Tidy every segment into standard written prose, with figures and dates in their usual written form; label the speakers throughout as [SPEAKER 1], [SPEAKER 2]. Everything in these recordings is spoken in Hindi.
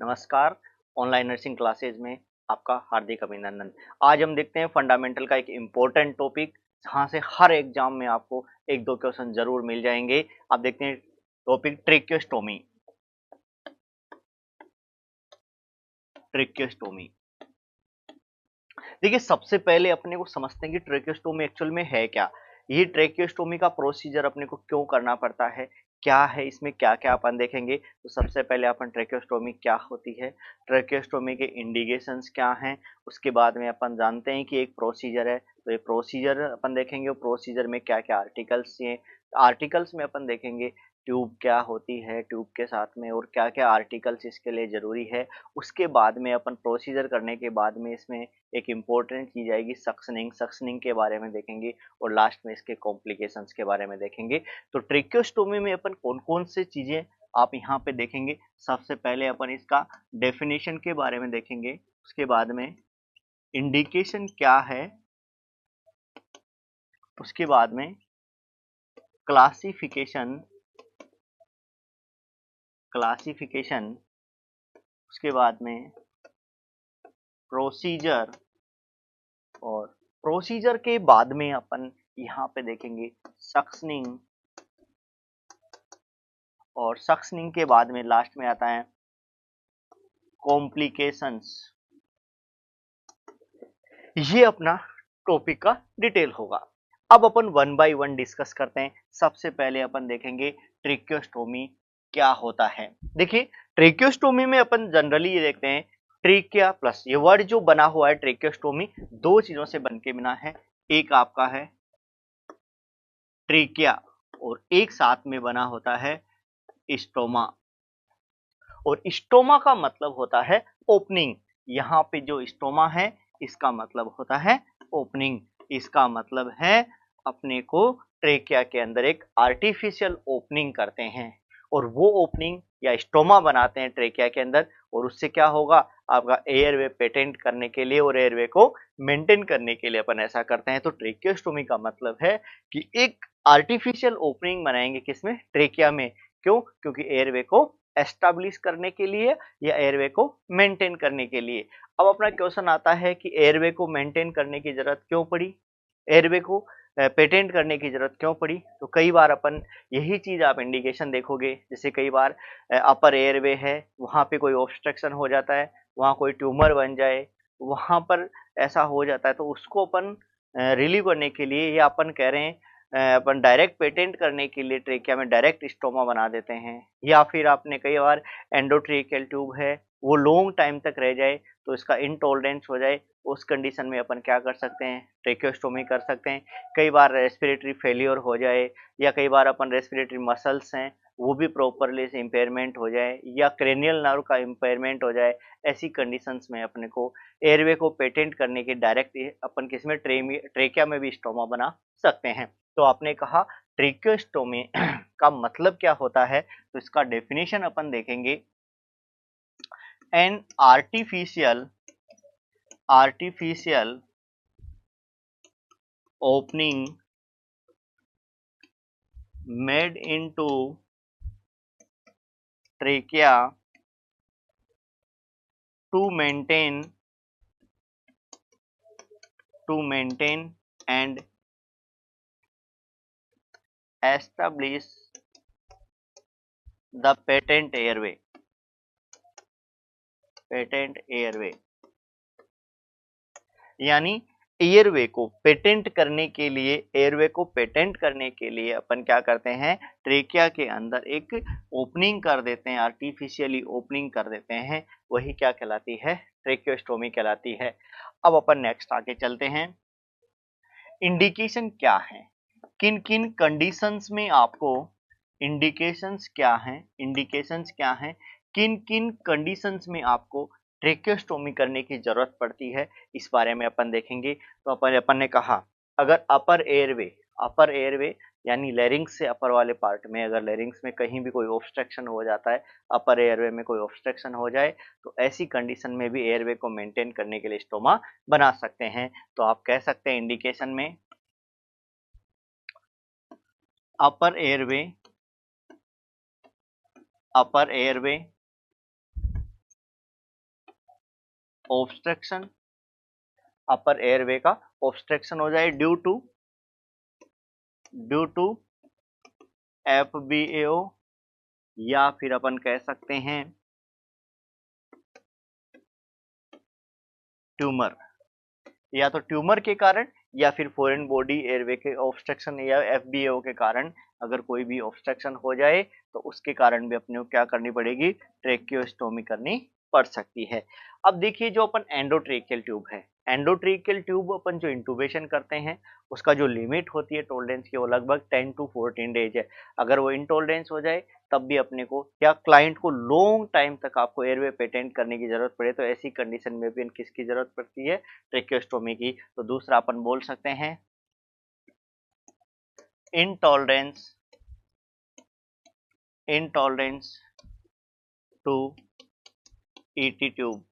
[SPEAKER 1] नमस्कार। ऑनलाइन नर्सिंग क्लासेज में आपका हार्दिक अभिनंदन। आज हम देखते हैं फंडामेंटल का एक इम्पोर्टेंट टॉपिक, जहाँ से हर एग्जाम में आपको एक दो क्वेश्चन जरूर मिल जाएंगे। आप देखते हैं टॉपिक ट्रेकियोस्टोमी। ट्रेकियोस्टोमी देखिए, सबसे पहले अपने को समझते हैं कि ट्रेकियोस्टोमी एक्चुअल में है क्या। ये ट्रेकियोस्टोमी का प्रोसीजर अपने को क्यों करना पड़ता है, क्या है इसमें, क्या क्या अपन देखेंगे। तो सबसे पहले अपन ट्रेकियोस्टोमी क्या होती है, ट्रेकियोस्टोमी के इंडिकेशंस क्या हैं, उसके बाद में अपन जानते हैं कि एक प्रोसीजर है। तो ये प्रोसीजर अपन देखेंगे, प्रोसीजर में क्या क्या आर्टिकल्स हैं। आर्टिकल्स में अपन देखेंगे ट्यूब क्या होती है, ट्यूब के साथ में और क्या क्या आर्टिकल्स इसके लिए जरूरी है। उसके बाद में अपन प्रोसीजर करने के बाद में इसमें एक इम्पोर्टेंट चीज आएगी सक्शनिंग। सक्शनिंग के बारे में देखेंगे और लास्ट में इसके कॉम्प्लिकेशंस के बारे में देखेंगे। तो ट्रेकियोस्टोमी में अपन कौन कौन से चीजें आप यहाँ पे देखेंगे। सबसे पहले अपन इसका डेफिनेशन के बारे में देखेंगे, उसके बाद में इंडिकेशन क्या है, उसके बाद में क्लासिफिकेशन क्लासिफिकेशन उसके बाद में प्रोसीजर, और प्रोसीजर के बाद में अपन यहाँ पे देखेंगे सक्शनिंग, और सक्शनिंग के बाद में लास्ट में आता है कॉम्प्लिकेशंस। ये अपना टॉपिक का डिटेल होगा। अब अपन वन बाय वन डिस्कस करते हैं। सबसे पहले अपन देखेंगे ट्रेकियोस्टोमी क्या होता है। देखिए, ट्रेकियोस्टोमी में अपन जनरली ये देखते हैं ट्रेकिया प्लस, ये वर्ड जो बना हुआ है ट्रेकियोस्टोमी दो चीजों से बन के बना है। एक आपका है ट्रेकिया और एक साथ में बना होता है स्टोमा। और स्टोमा का मतलब होता है ओपनिंग। यहाँ पे जो स्टोमा है इसका मतलब होता है ओपनिंग। इसका मतलब है अपने को ट्रेकिया के अंदर एक आर्टिफिशियल ओपनिंग करते हैं और वो ओपनिंग या स्टोमा बनाते हैं ट्रेकिया के अंदर। और उससे क्या होगा, आपका एयरवे पेटेंट करने के लिए और एयरवे को मेंटेन करने के लिए अपन ऐसा करते हैं। तो ट्रेकियोस्टोमी का मतलब है कि एक आर्टिफिशियल ओपनिंग बनाएंगे किसमें, ट्रेकिया में। क्यों? क्योंकि एयरवे को एस्टैब्लिश करने के लिए या एयरवे को मेंटेन करने के लिए। अब अपना क्वेश्चन आता है कि एयरवे को मेंटेन करने की जरूरत क्यों पड़ी, एयरवे को पेटेंट करने की जरूरत क्यों पड़ी। तो कई बार अपन यही चीज आप इंडिकेशन देखोगे, जैसे कई बार अपर एयरवे है, वहां पे कोई ऑब्स्ट्रक्शन हो जाता है, वहां कोई ट्यूमर बन जाए, वहां पर ऐसा हो जाता है, तो उसको अपन रिलीव करने के लिए या अपन कह रहे हैं अपन डायरेक्ट पेटेंट करने के लिए ट्रेकिया में डायरेक्ट स्टोमा बना देते हैं। या फिर आपने कई बार एंडोट्रेकियल ट्यूब है, वो लॉन्ग टाइम तक रह जाए तो इसका इनटॉलरेंस हो जाए, उस कंडीशन में अपन क्या कर सकते हैं, ट्रेकियोस्टोमी कर सकते हैं। कई बार रेस्पिरेटरी फेलियर हो जाए, या कई बार अपन रेस्पिरेटरी मसल्स हैं वो भी प्रॉपरली से इम्पेयरमेंट हो जाए, या क्रेनियल नर्व का इम्पेयरमेंट हो जाए, ऐसी कंडीशंस में अपने को एयरवे को पेटेंट करने के डायरेक्ट अपन किसमें ट्रेकिया में भी स्टोमा बना सकते हैं। तो आपने कहा ट्रेकियोस्टोमी का मतलब क्या होता है, तो इसका डेफिनेशन अपन देखेंगे। An artificial opening made into trachea to maintain and establish the patent airway। यानी एयरवे को पेटेंट करने के लिए, एयरवे को पेटेंट करने के लिए अपन क्या करते हैं, ट्रेकिया के अंदर एक ओपनिंग कर देते हैं, आर्टिफिशियली ओपनिंग कर देते हैं। वही क्या कहलाती है, ट्रेकियोस्टोमी कहलाती है। अब अपन नेक्स्ट आगे चलते हैं। इंडिकेशन क्या है, किन किन कंडीशंस में आपको इंडिकेशंस क्या हैं, इंडिकेशंस क्या हैं, किन किन कंडीशंस में आपको ट्रेकियोस्टोमी करने की जरूरत पड़ती है, इस बारे में अपन देखेंगे। तो अपन ने कहा अगर अपर एयरवे यानी लेरिंग्स से अपर वाले पार्ट में, अगर लेरिंग्स में कहीं भी कोई ऑब्स्ट्रक्शन हो जाता है, अपर एयरवे में कोई ऑब्स्ट्रक्शन हो जाए, तो ऐसी कंडीशन में भी एयरवे को मेंटेन करने के लिए स्टोमा बना सकते हैं। तो आप कह सकते हैं इंडिकेशन में अपर एयरवे ऑब्स्ट्रक्शन, अपर एयरवे का ऑब्स्ट्रक्शन हो जाए ड्यू टू FBAO, या फिर अपन कह सकते हैं ट्यूमर, या तो ट्यूमर के कारण या फिर फॉरेन बॉडी एयरवे के ऑब्स्ट्रक्शन या FBAO के कारण अगर कोई भी ऑब्स्ट्रक्शन हो जाए तो उसके कारण भी अपने को क्या करनी पड़ेगी, ट्रेकियोस्टोमी करनी पड़ सकती है। अब देखिए जो अपन एंडोट्रेकियल ट्यूब है, एंडोट्रेकियल ट्यूब अपन जो इंटूबेशन करते हैं उसका जो लिमिट होती है टॉलरेंस की वो लगभग 10 to 14 डेज है। अगर वो इनटॉलरेंस हो जाए तब भी अपने को क्या क्लाइंट को लॉन्ग टाइम तक आपको एयरवे पेटेंट करने की जरूरत पड़े तो ऐसी कंडीशन में भी किसकी जरूरत पड़ती है, ट्रेकियोस्टोमी की। तो दूसरा अपन बोल सकते हैं इंटॉलरेंस टू ईटी ट्यूब।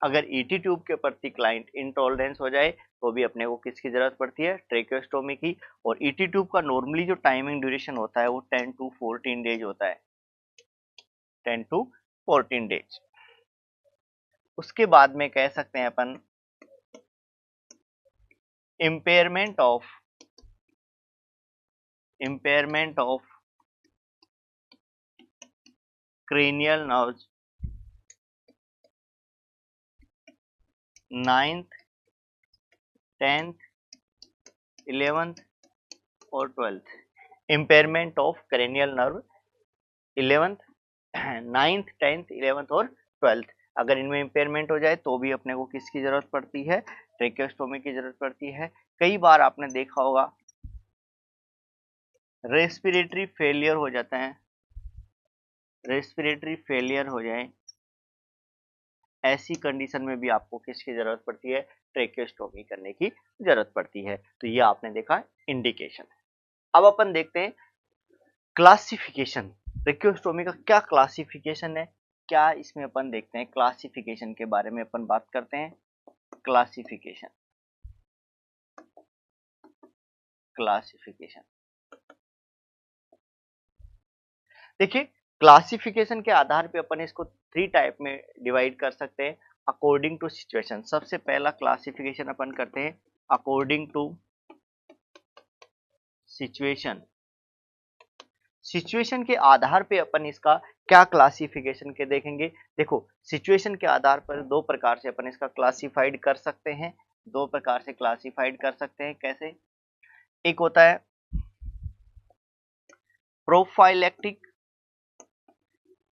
[SPEAKER 1] अगर ईटी ट्यूब के प्रति क्लाइंट इंटॉलरेंस हो जाए तो भी अपने को किसकी जरूरत पड़ती है, ट्रेकियोस्टोमी की। और ईटी ट्यूब का नॉर्मली जो टाइमिंग ड्यूरेशन होता है वो 10 to 14 डेज होता है, 10 to 14 डेज। उसके बाद में कह सकते हैं अपन impairment of cranial nerves 9th 10th 11th और 12th। Impairment of cranial nerve 11th 9th 10th 11th और 12th, अगर इनमें इम्पेयरमेंट हो जाए तो भी अपने को किसकी जरूरत पड़ती है, ट्रेकियोस्टोमी की जरूरत पड़ती है। कई बार आपने देखा होगा रेस्पिरेटरी फेलियर हो जाता है, रेस्पिरेटरी फेलियर हो जाए ऐसी कंडीशन में भी आपको किसकी जरूरत पड़ती है, ट्रेकियोस्टोमी करने की जरूरत पड़ती है। तो ये आपने देखा इंडिकेशन। अब अपन देखते हैं क्लासिफिकेशन, ट्रेकियोस्टोमी का क्या क्लासिफिकेशन है, क्या इसमें अपन देखते हैं क्लासिफिकेशन के बारे में अपन बात करते हैं। क्लासिफिकेशन देखिए क्लासिफिकेशन के आधार पे अपन इसको 3 टाइप में डिवाइड कर सकते हैं अकॉर्डिंग टू सिचुएशन। सबसे पहला क्लासिफिकेशन अपन करते हैं अकॉर्डिंग टू सिचुएशन। सिचुएशन के आधार पे अपन इसका क्या क्लासिफिकेशन के देखेंगे। देखो सिचुएशन के आधार पर दो प्रकार से अपन इसका क्लासिफाइड कर सकते हैं, दो प्रकार से क्लासिफाइड कर सकते हैं। कैसे, एक होता है प्रोफाइलेक्टिक,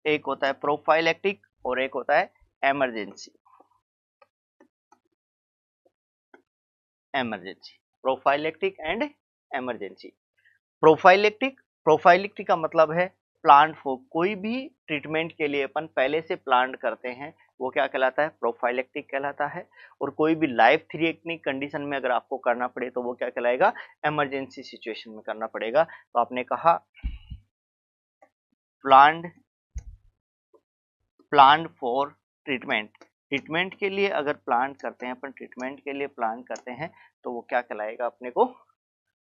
[SPEAKER 1] एक होता है प्रोफाइलेक्टिक और एक होता है emergency. Prophylactic and emergency. Prophylactic का मतलब है प्लान फॉर, कोई भी ट्रीटमेंट के लिए अपन पहले से प्लान करते हैं वो क्या कहलाता है, प्रोफाइलेक्टिक कहलाता है। और कोई भी लाइफ थ्रेटनिंग कंडीशन में अगर आपको करना पड़े तो वो क्या कहलाएगा, इमरजेंसी सिचुएशन में करना पड़ेगा। तो आपने कहा प्लान फॉर ट्रीटमेंट के लिए अगर प्लान करते हैं अपन, ट्रीटमेंट के लिए प्लान करते हैं तो वो क्या कहलाएगा अपने को,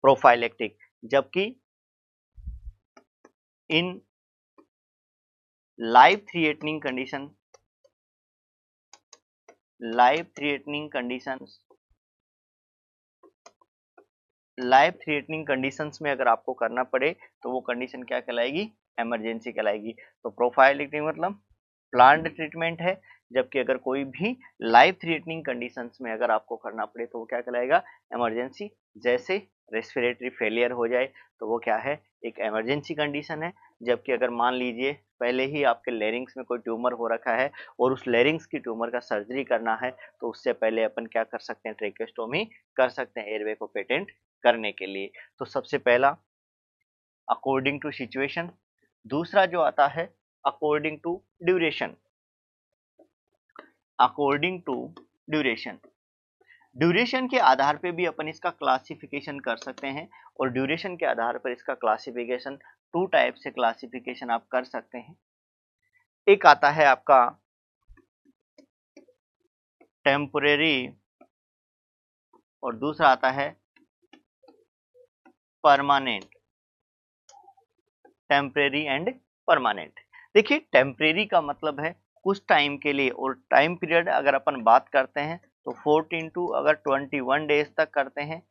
[SPEAKER 1] प्रोफाइलेक्टिक। जबकि इन लाइफ थ्रेटनिंग कंडीशंस में अगर आपको करना पड़े तो वो कंडीशन क्या कहलाएगी, इमरजेंसी कहलाएगी। तो प्रोफाइलेक्टिक मतलब प्लान्ड ट्रीटमेंट है, जबकि अगर कोई भी लाइफ थ्रेटनिंग कंडीशंस में अगर आपको करना पड़े तो वो क्या कहलाएगा, इमरजेंसी। जैसे रेस्पिरेटरी फेलियर हो जाए तो वो क्या है, एक इमरजेंसी कंडीशन है। जबकि अगर मान लीजिए पहले ही आपके लेरिंग्स में कोई ट्यूमर हो रखा है और उस लेरिंग्स की ट्यूमर का सर्जरी करना है तो उससे पहले अपन क्या कर सकते हैं, ट्रेकियोस्टोमी कर सकते हैं एयरवे को पेटेंट करने के लिए। तो सबसे पहला अकॉर्डिंग टू सिचुएशन, दूसरा जो आता है अकॉर्डिंग टू ड्यूरेशन। ड्यूरेशन के आधार पे भी अपन इसका क्लासिफिकेशन कर सकते हैं। और ड्यूरेशन के आधार पर इसका क्लासिफिकेशन 2 टाइप से क्लासिफिकेशन आप कर सकते हैं। एक आता है आपका टेम्परेरी और दूसरा आता है परमानेंट, टेम्परेरी एंड परमानेंट। देखिए टेम्परेरी का मतलब है कुछ टाइम के लिए, और टाइम पीरियड अगर अपन बात करते हैं तो 14 अगर 21 डेज तक करते हैं,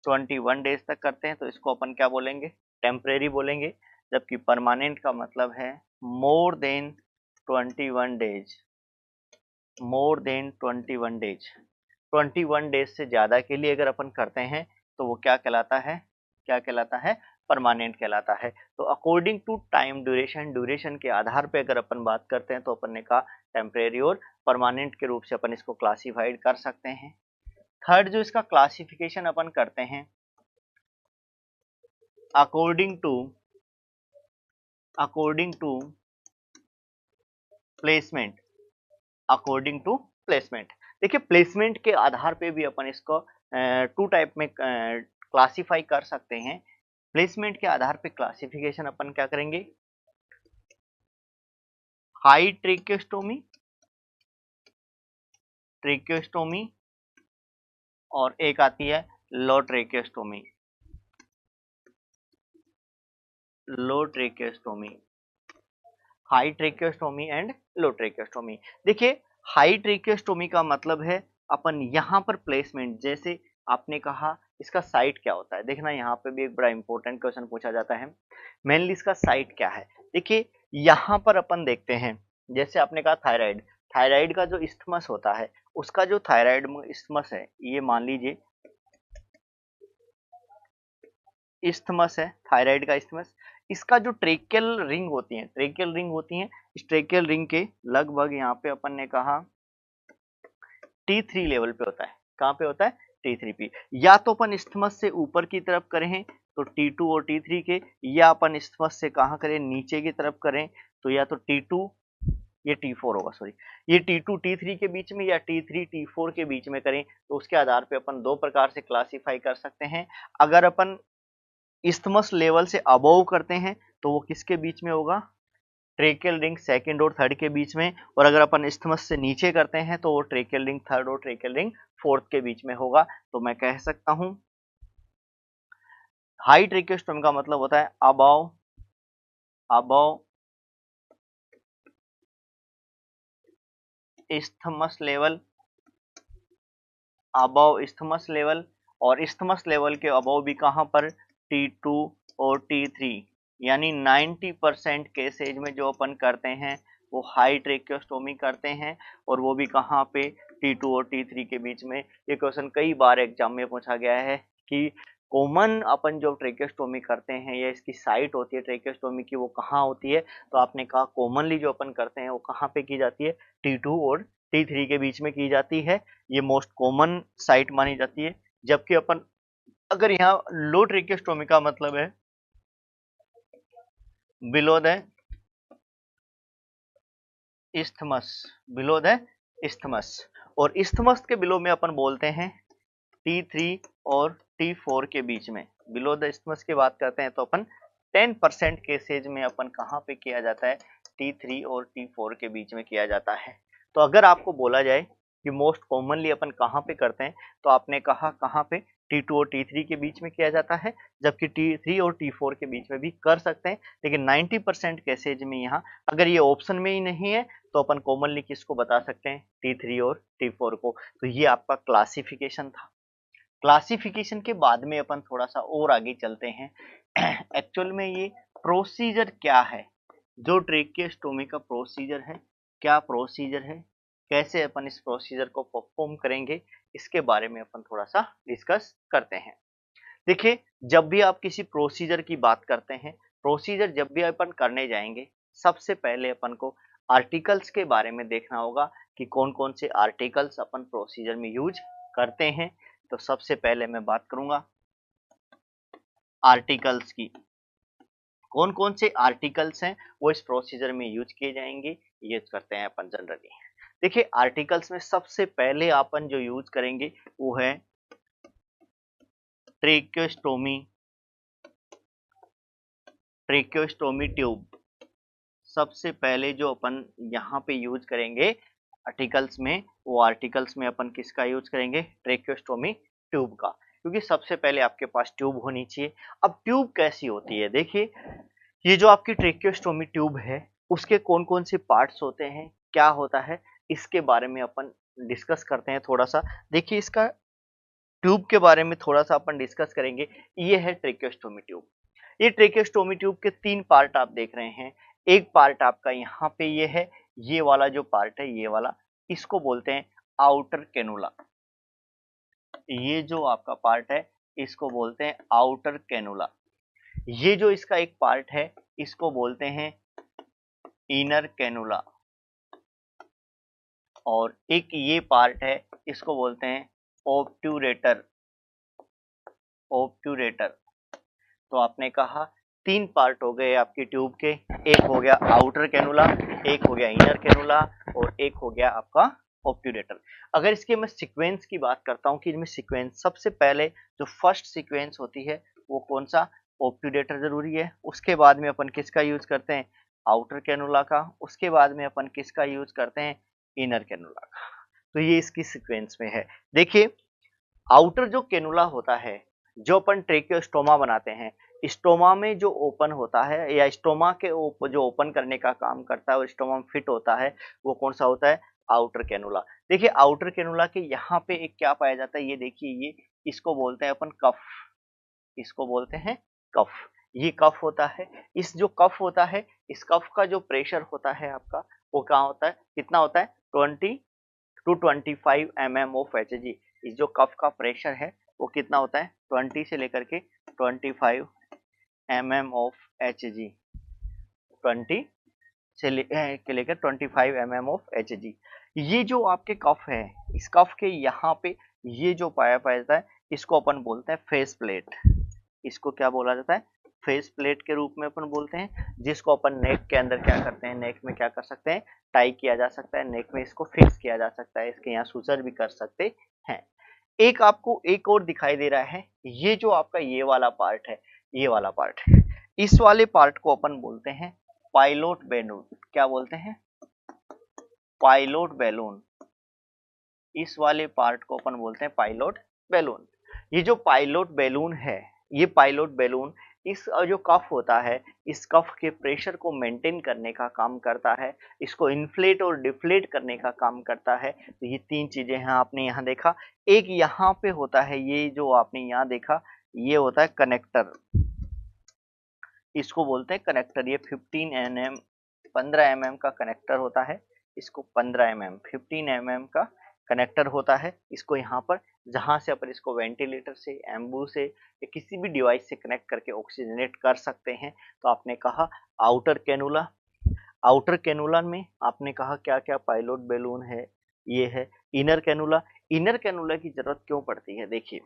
[SPEAKER 1] 21 डेज तक करते हैं तो इसको अपन क्या बोलेंगे, टेम्परेरी बोलेंगे। जबकि परमानेंट का मतलब है more than 21 days, more than 21 days. 21 days से ज्यादा के लिए अगर अपन करते हैं तो वो क्या कहलाता है, क्या कहलाता है, परमानेंट कहलाता है। तो according to time duration, duration के आधार पे अगर अपन बात करते हैं तो अपन ने कहा टेम्परेरी और परमानेंट के रूप से अपन इसको क्लासिफाइड कर सकते हैं। थर्ड जो इसका क्लासिफिकेशन अपन करते हैं according to placement, according to placement. देखिए प्लेसमेंट के आधार पे भी अपन इसको टू टाइप में क्लासिफाई कर सकते हैं। प्लेसमेंट के आधार पे क्लासिफिकेशन अपन क्या करेंगे, हाई ट्रेकियोस्टोमी, ट्रेकियोस्टोमी, और एक आती है low tracheostomy, low tracheostomy, high tracheostomy and low tracheostomy. देखिए हाई ट्रेकियोस्टोमी का मतलब है अपन यहाँ पर प्लेसमेंट, जैसे आपने कहा इसका साइट क्या होता है, देखना यहाँ पे भी एक बड़ा इंपॉर्टेंट क्वेश्चन पूछा जाता है, मेनली इसका साइट क्या है। देखिए यहाँ पर अपन देखते हैं, जैसे आपने कहा थायराइड, थायराइड का जो इस्थमस होता है, उसका जो थायराइड इस्थमस है, ये मान लीजिए इस्थमस है, थायराइड का इस्थमस, इसका जो ट्रेकियल रिंग होती है, ट्रेकियल रिंग होती है, इस ट्रेकियल रिंग के लगभग यहाँ पे अपन ने कहा T3 लेवल पे होता है। कहाँ पे होता है, T3 पे। या तो अपन इस्थमस से ऊपर की तरफ करें तो T2 और T3 के, या अपन इस्थमस से कहाँ करें, नीचे की तरफ करें तो या तो T2, ये T4 होगा, सॉरी, ये T2 T3 के बीच में या T3 T4 के बीच में करें, तो उसके आधार पे अपन दो प्रकार से क्लासिफाई कर सकते हैं। अगर अपन इस्थमस लेवल से अबव करते हैं तो वो किसके बीच में होगा, ट्रेकियल रिंग सेकंड और थर्ड के बीच में, और अगर अपन इस्थमस से नीचे करते हैं तो वो ट्रेकियल रिंग थर्ड और ट्रेकियल रिंग फोर्थ के बीच में होगा। तो मैं कह सकता हूं हाई ट्रेकियोस्टोमी का मतलब होता है above, above isthmus level, above isthmus level, और इस्थमस लेवल के अबव भी कहां पर, T2 और T3, यानी 90% केसेज में जो अपन करते हैं वो हाई ट्रेकियोस्टोमी करते हैं, और वो भी कहाँ पे, T2 और T3 के बीच में। ये क्वेश्चन कई बार एग्जाम में पूछा गया है कि कॉमन अपन जो ट्रेकियोस्टोमी करते हैं या इसकी साइट होती है ट्रेकियोस्टोमी की वो कहाँ होती है, तो आपने कहा कॉमनली जो अपन करते हैं वो कहाँ पे की जाती है, T2 और T3 के बीच में की जाती है, ये मोस्ट कॉमन साइट मानी जाती है। जबकि अपन अगर यहाँ लो ट्रेकियोस्टोमी का मतलब है below the isthmus, below the isthmus, और इस्थमस के बिलो में अपन बोलते हैं T3 और T4 के बीच में। बिलो द इस्थमस की बात करते हैं तो अपन 10% केसेज में अपन कहाँ पे किया जाता है, T3 और T4 के बीच में किया जाता है। तो अगर आपको बोला जाए कि मोस्ट कॉमनली अपन कहाँ पे करते हैं, तो आपने कहा कहाँ पे, T2 और T3 के बीच में किया जाता है, जबकि T3 और T4 के बीच में भी कर सकते हैं, लेकिन 90% केसेज में यहाँ अगर ये ऑप्शन में ही नहीं है तो अपन कॉमनली किसको बता सकते हैं, T3 और T4 को। तो ये आपका क्लासिफिकेशन था। क्लासिफिकेशन के बाद में अपन थोड़ा सा और आगे चलते हैं एक्चुअल में ये प्रोसीजर क्या है, जो ट्रेकियोस्टोमी का प्रोसीजर है, क्या प्रोसीजर है, कैसे अपन इस प्रोसीजर को परफॉर्म करेंगे, इसके बारे में अपन थोड़ा सा डिस्कस करते हैं। देखिए जब भी आप किसी प्रोसीजर की बात करते हैं, प्रोसीजर जब भी अपन करने जाएंगे, सबसे पहले अपन को आर्टिकल्स के बारे में देखना होगा कि कौन कौन से आर्टिकल्स अपन प्रोसीजर में यूज करते हैं। तो सबसे पहले मैं बात करूंगा आर्टिकल्स की, कौन कौन से आर्टिकल्स हैं वो इस प्रोसीजर में यूज किए जाएंगे, ये करते हैं अपन जनरली। देखिए आर्टिकल्स में सबसे पहले अपन जो यूज करेंगे वो है ट्रेकियोस्टोमी, ट्रेकियोस्टोमी ट्यूब। सबसे पहले जो अपन यहाँ पे यूज करेंगे आर्टिकल्स में, वो आर्टिकल्स में अपन किसका यूज करेंगे, ट्रेकियोस्टोमी ट्यूब का, क्योंकि सबसे पहले आपके पास ट्यूब होनी चाहिए। अब ट्यूब कैसी होती है, देखिए ये जो आपकी ट्रेकियोस्टोमी ट्यूब है उसके कौन कौन से पार्ट्स होते हैं, क्या होता है इसके बारे में अपन डिस्कस करते हैं थोड़ा सा। देखिए इसका ट्यूब के बारे में थोड़ा सा अपन डिस्कस करेंगे। ये है ट्रेकियोस्टोमी ट्यूब। ये ट्रेकियोस्टोमी ट्यूब के 3 पार्ट आप देख रहे हैं। एक पार्ट आपका यहाँ पे ये है, ये वाला जो पार्ट है ये वाला, इसको बोलते हैं आउटर कैनुला। ये जो आपका पार्ट है इसको बोलते हैं आउटर कैनुला। ये जो इसका एक पार्ट है इसको बोलते हैं इनर कैनुला, और एक ये पार्ट है इसको बोलते हैं ऑब्ट्यूरेटर। ऑब्ट्यूरेटर। तो आपने कहा 3 पार्ट हो गए आपकी ट्यूब के। एक हो गया आउटर कैनुला, एक हो गया इनर कैनुला, और एक हो गया आपका ऑब्ट्यूरेटर। अगर इसके मैं सीक्वेंस की बात करता हूँ कि इनमें सीक्वेंस सबसे पहले जो फर्स्ट सीक्वेंस होती है वो कौन सा, ऑब्ट्यूरेटर जरूरी है। उसके बाद में अपन किसका यूज करते हैं, आउटर कैनुला का। उसके बाद में अपन किसका यूज करते हैं, इनर कैनुला का। तो ये इसकी सीक्वेंस में है। देखिए आउटर जो कैनुला होता है, जो अपन ट्रेकियोस्टोमा बनाते हैं, स्टोमा में जो ओपन होता है या स्टोमा के जो ओपन करने का काम करता है और स्टोमा में फिट होता है, वो कौन सा होता है, आउटर कैनुला। देखिए आउटर कैनुला के यहाँ पे एक क्या पाया जाता है, ये देखिए, ये इसको बोलते हैं अपन कफ। इसको बोलते हैं कफ। ये कफ होता है। इस जो कफ होता है, इस कफ का जो प्रेशर होता है आपका, वो कहाँ होता है, कितना होता है, 20 to 25 mm ऑफ Hg। इस जो कफ का प्रेशर है वो कितना होता है, 20 से लेकर के 25 mm ऑफ Hg। 20 से लेकर 25 mm ऑफ Hg। ये जो आपके कफ है, इस कफ के यहाँ पे ये जो पाया जाता है, इसको अपन बोलते हैं फेस प्लेट। इसको क्या बोला जाता है, फेस प्लेट के रूप में अपन बोलते हैं, जिसको अपन नेक के अंदर क्या करते हैं, नेक में क्या कर सकते हैं, टाई किया जा सकता है, नेक में इसको फिक्स किया जा सकता है, इसके यहाँ सुसर भी कर सकते हैं। एक आपको एक और दिखाई दे रहा है, ये जो आपका ये वाला पार्ट है, ये वाला पार्ट, इस वाले पार्ट को अपन बोलते हैं पाइलोट बैलून। क्या बोलते हैं, पाइलोट बैलून। इस वाले पार्ट को अपन बोलते हैं पाइलोट बैलून। ये जो पाइलोट बैलून है, ये पाइलोट बैलून इस जो कफ होता है, इस कफ के प्रेशर को मेंटेन करने का काम करता है, इसको इन्फ्लेट और डिफ्लेट करने का काम करता है। तो ये 3 चीजें हैं आपने यहाँ देखा। एक यहाँ पे होता है, ये जो आपने यहाँ देखा, ये होता है कनेक्टर। इसको बोलते हैं कनेक्टर। ये 15 mm का कनेक्टर होता है। इसको 15 mm का कनेक्टर होता है। इसको यहाँ पर जहां से अपन इसको वेंटिलेटर से, एम्बू से या किसी भी डिवाइस से कनेक्ट करके ऑक्सीजनेट कर सकते हैं। तो आपने कहा आउटर कैनुला। आउटर कैनुला में आपने कहा क्या क्या, पाइलोट बैलून है, ये है इनर कैनुला। इनर कैनुला की जरूरत क्यों पड़ती है, देखिए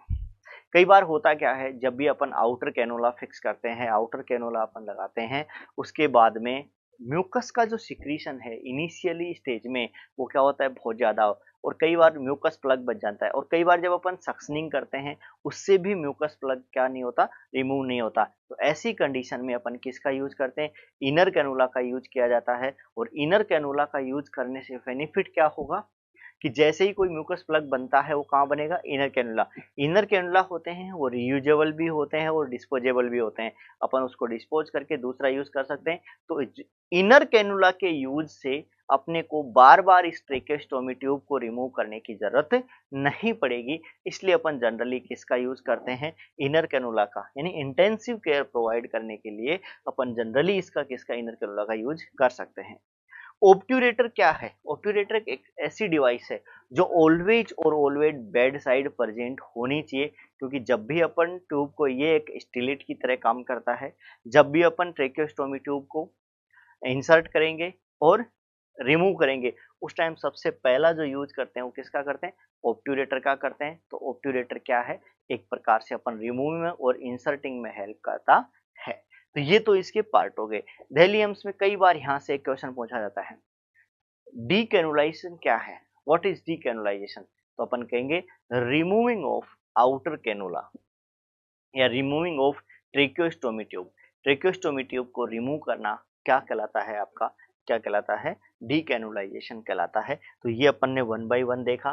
[SPEAKER 1] कई बार होता क्या है, जब भी अपन आउटर कैनुला फिक्स करते हैं, आउटर कैनुला अपन लगाते हैं, उसके बाद में म्यूकस का जो सिक्रीशन है इनिशियली स्टेज में, वो क्या होता है, बहुत ज्यादा, और कई बार म्यूकस प्लग बच जाता है। और कई बार जब अपन सक्शनिंग करते हैं, उससे भी म्यूकस प्लग क्या नहीं होता, रिमूव नहीं होता। तो ऐसी कंडीशन में अपन किसका यूज करते हैं, इनर कैनुला का यूज किया जाता है। और इनर कैनुला का यूज करने से बेनिफिट क्या होगा कि जैसे ही कोई म्यूकस प्लग बनता है, वो कहाँ बनेगा, इनर कैनुला। इनर कैनुला होते हैं वो रियूजेबल भी होते हैं और डिस्पोजेबल भी होते हैं। अपन उसको डिस्पोज करके दूसरा यूज कर सकते हैं। तो इनर कैनुला के यूज से अपने को बार बार इस ट्रेकियोस्टोमी ट्यूब को रिमूव करने की जरूरत नहीं पड़ेगी। इसलिए अपन जनरली किसका यूज करते हैं, इनर कैनुला का। यानी इंटेंसिव केयर प्रोवाइड करने के लिए अपन जनरली इसका किसका, इनर कैनुला का यूज कर सकते हैं। ऑब्ट्यूरेटर क्या है, ऑब्ट्यूरेटर एक ऐसी डिवाइस है जो ऑलवेज और ऑलवेज बेड साइड प्रेजेंट होनी चाहिए। क्योंकि जब भी अपन ट्यूब को, ये एक स्टिलेट की तरह काम करता है, जब भी अपन ट्रेकियोस्टोमी ट्यूब को इंसर्ट करेंगे और रिमूव करेंगे, उस टाइम सबसे पहला जो यूज करते हैं वो किसका करते हैं, ऑब्ट्यूरेटर का करते हैं। तो ऑब्ट्यूरेटर क्या है, एक प्रकार से अपन रिमूविंग में और इंसर्टिंग में हेल्प करता है। तो ये तो इसके पार्ट हो गए। दिल्ली एम्स में कई बार यहाँ से एक क्वेश्चन पूछा जाता है, डीकैनुलाइजेशन क्या है, व्हाट इज डीकैनुलाइजेशन। तो अपन कहेंगे रिमूविंग ऑफ आउटर कैनुला या removing of tracheostomy tube. Tracheostomy tube को रिमूव करना क्या कहलाता है आपका, क्या कहलाता है, डीकैनुलाइजेशन कहलाता है। तो ये अपन ने 1 by 1 देखा।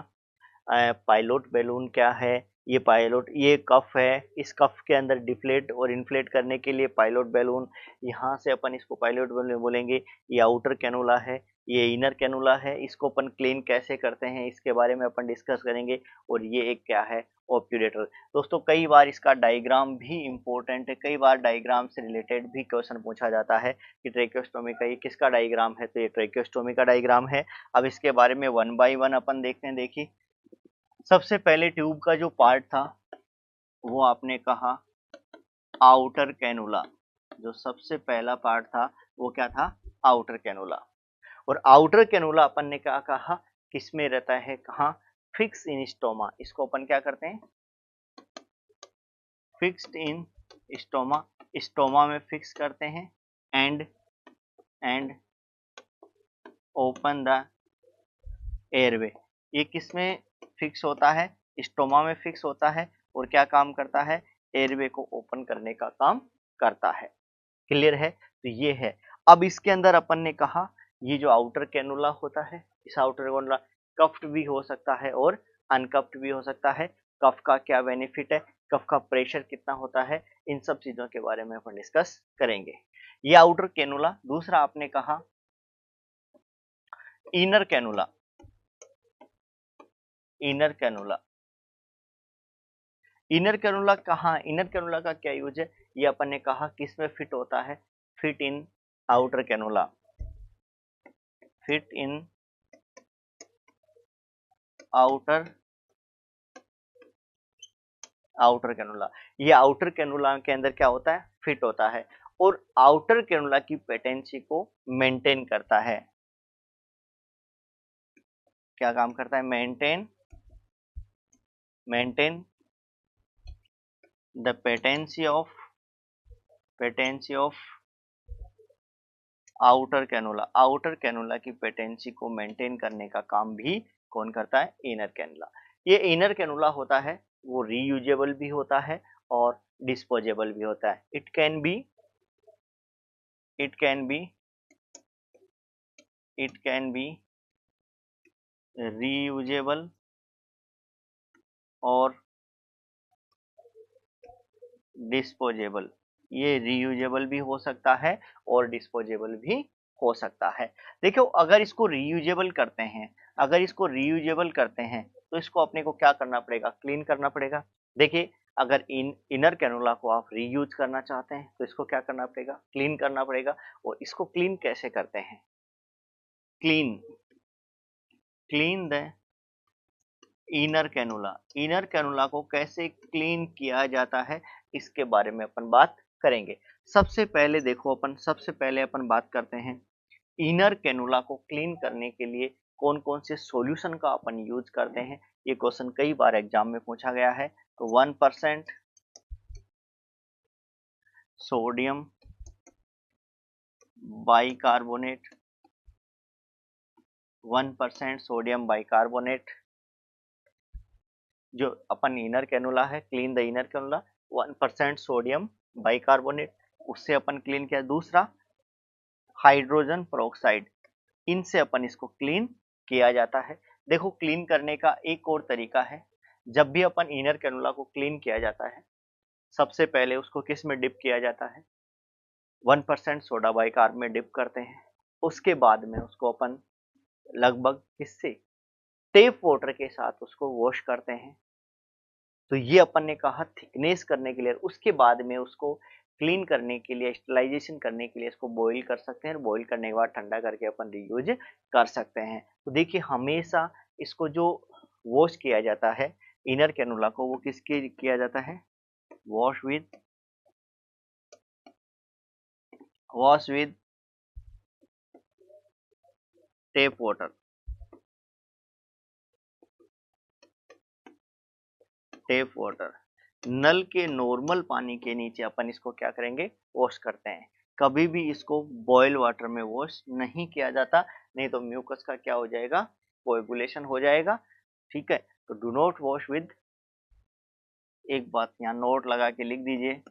[SPEAKER 1] पाइलोट बैलून क्या है, ये पायलट, ये कफ है, इस कफ के अंदर डिफ्लेट और इन्फ्लेट करने के लिए पायलट बैलून, यहाँ से अपन इसको पायलट बैलून बोलेंगे। ये आउटर कैनुला है, ये इनर कैनुला है, इसको अपन क्लीन कैसे करते हैं इसके बारे में अपन डिस्कस करेंगे। और ये एक क्या है, ऑब्ट्यूरेटर। दोस्तों कई बार इसका डायग्राम भी इंपॉर्टेंट है, कई बार डायग्राम से रिलेटेड भी क्वेश्चन पूछा जाता है कि ट्रेकियोस्टोमी का ये किसका डायग्राम है, तो ये ट्रेकियोस्टोमी का डायग्राम है। अब इसके बारे में वन बाय वन अपन देखते हैं। देखिए सबसे पहले ट्यूब का जो पार्ट था वो आपने कहा आउटर कैनुला, जो सबसे पहला पार्ट था वो क्या था, आउटर कैनुला। और आउटर कैनुला अपन ने क्या कहा, किसमें रहता है, कहा, फिक्स इन स्टोमा। इसको अपन क्या करते हैं, फिक्स्ड इन स्टोमा, स्टोमा में फिक्स करते हैं। एंड ओपन द एयरवे, ये किसमें फिक्स होता है, स्टोमा में फिक्स होता है। और क्या काम करता है, एयरवे को ओपन करने का काम करता है। क्लियर है, तो ये है। अब इसके अंदर अपन ने कहा ये जो आउटर कैनुला होता है, इस आउटर कैनुला कफ्ड भी हो सकता है और अनकफ्ड भी हो सकता है। कफ का क्या बेनिफिट है, कफ का प्रेशर कितना होता है, इन सब चीजों के बारे में अपन डिस्कस करेंगे। ये आउटर कैनुला। दूसरा आपने कहा inner cannula, inner cannula. Inner cannula कहाँ, इनर कैनुला का क्या यूज है, ये अपन ने कहा किस में फिट होता है, fit in outer cannula, fit in outer outer cannula. ये आउटर कैनुला के अंदर क्या होता है, फिट होता है और आउटर कैनुला की पेटेंसी को मेंटेन करता है। क्या काम करता है, maintain the patency of outer cannula. Outer cannula की पेटेंसी को मेंटेन करने का काम भी कौन करता है, इनर कैनुला। ये इनर कैनुला होता है वो रीयूजेबल भी होता है और डिस्पोजेबल भी होता है। इट कैन बी रीयूजेबल और डिस्पोजेबल। ये रीयूजेबल भी हो सकता है और डिस्पोजेबल भी हो सकता है। देखो अगर इसको रीयूजेबल करते हैं, तो इसको अपने को क्या करना पड़ेगा, क्लीन करना पड़ेगा। देखिए अगर इनर कैनुला को आप रीयूज करना चाहते हैं तो इसको क्या करना पड़ेगा, क्लीन करना पड़ेगा। और इसको क्लीन कैसे करते हैं, clean the inner cannula. Inner cannula को कैसे क्लीन किया जाता है इसके बारे में अपन बात करेंगे। सबसे पहले देखो अपन बात करते हैं इनर कैनुला को क्लीन करने के लिए कौन कौन से सॉल्यूशन का अपन यूज करते हैं। ये क्वेश्चन कई बार एग्जाम में पूछा गया है। तो 1% सोडियम बाइकार्बोनेट, 1% सोडियम बाइकार्बोनेट, जो अपन इनर कैनुला है, clean the inner cannula, 1% sodium bicarbonate, उससे अपन क्लीन किया। दूसरा हाइड्रोजन पेरोक्साइड, इनसे अपन इसको क्लीन किया जाता है। देखो क्लीन करने का एक और तरीका है, जब भी अपन इनर कैनुला को क्लीन किया जाता है सबसे पहले उसको किस में डिप किया जाता है, 1% सोडा बाइकार्ब में डिप करते हैं। उसके बाद में उसको अपन लगभग किससे, टेप वाटर के साथ उसको वॉश करते हैं। तो ये अपन ने कहा थिकनेस करने के लिए। उसके बाद में उसको क्लीन करने के लिए, स्टरलाइजेशन करने के लिए इसको बॉईल कर सकते हैं। बॉईल करने के बाद ठंडा करके अपन रीयूज कर सकते हैं। तो देखिए हमेशा इसको जो वॉश किया जाता है इनर कैनुला को, वो किसके किया जाता है, वॉश विद टेप वाटर, नल के नॉर्मल पानी के नीचे अपन इसको क्या करेंगे, वॉश करते हैं। कभी भी इसको बॉयल वाटर में वॉश नहीं किया जाता, नहीं तो म्यूकस का क्या हो जाएगा, कोएगुलेशन हो जाएगा। ठीक है, तो डू नॉट वॉश विद, एक बात यहाँ नोट लगा के लिख दीजिए,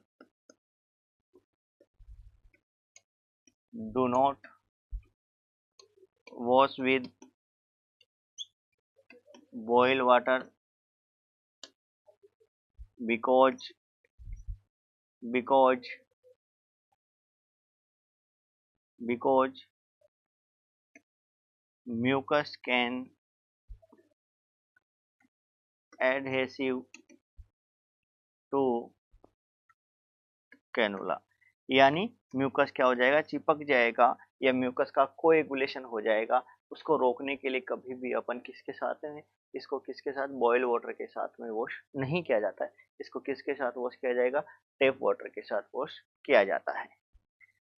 [SPEAKER 1] do not wash with boil water because mucus can adhesive to cannula, यानी म्यूकस क्या हो जाएगा, चिपक जाएगा या म्यूकस का कोएगुलेशन हो जाएगा। उसको रोकने के लिए कभी भी अपन किसके साथ में, इसको किसके साथ, बॉयल वाटर के साथ में वॉश नहीं किया जाता है। इसको किसके साथ वॉश किया जाएगा, टेप वाटर के साथ वॉश किया जाता है।